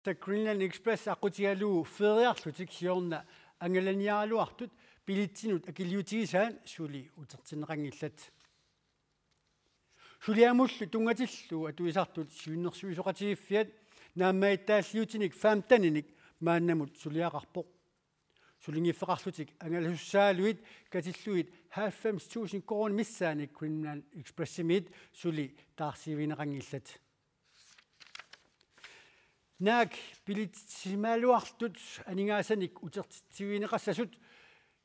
Greenland Express aqutialu feriarlutik hiorna angalaniaaluartut pilitsinut akiliutigisaan suli utertineqangillat suliamullu tungatillu atuisartut siunnersuisoqatigiffiat naammaitaalliutinik faamtaninik maannamut suliaqarpoq sulingiffeqarlutik angalahussaaluit katilluit 90,000 korun missaanik Greenland Expressimit suli taarsiivineqangillat naak pilitsimaaluartut aningaasanik utertivineqassasut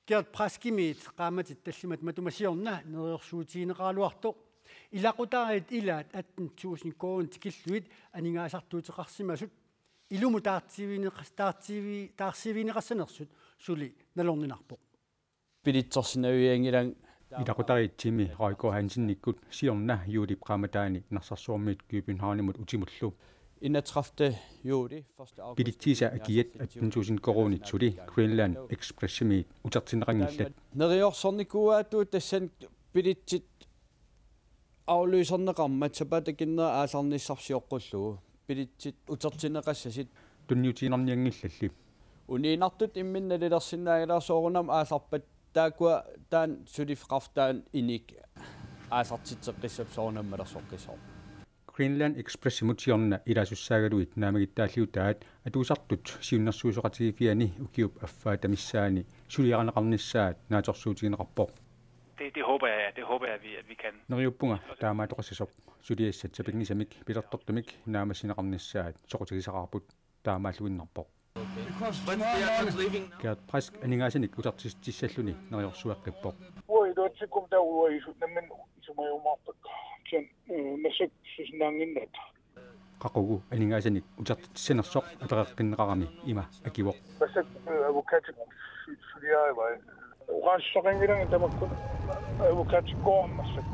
kiert praskimiit qaamatit tallimat matumasiorna neriorsuutiineqaaluartoq ilaqutaarit ilaat 18,000 korun tikilluit aningaasartuuteqarsimasut ilumu taarsiivineqassanersut suli nalorninarpoq pilitsorsinavиангилан ilaqutarit timi Raiko Hansennikkut siorna juulip qaamataani narsarsuormiit Københavnimut utimullu inatræfte juuli første august pilittiisa akiat 18,000 korunit suli Greenland Expressimiit utertineqangillat neriorsornikuaatu tassan pilitsit afløserneqarmat sapatakinner aallarnissarsiоққуллугу pilitsit utertineqassasit tunniutiinernianngillalli uniinartut imminnalilersinnaagilaarsoorunam aallarpat taakua taan sulifqartaan inik aallartitseqqissap soornammalersoqqisoo Greenland Expressimut siorna ilasussaagaluit naamagittaalliutaat atuusartut siunnersuusoqatigifiani ukiup affaatamissaaani suliaqaneqarnissaat naatorsuutigineqarpoq Det håber jeg, at vi kan. neriuppunga taamaatoqassasop suliassat sapignisamik pilertortumik naamassineqarnissaat soqutigisaqarput taamaalluinnarpoq kiat prask aningaasanik utartissalluni neriorsueqqippoq uidotsikum tauuisut nammen isumajumarpak kian masuk susnaanginnat qaqugu aningaasanik utartissanersoq atereqqinneqarami ima akivoq basak avokatik suliaavai uqaassaqangilangi tamakkun avokatik qoormassak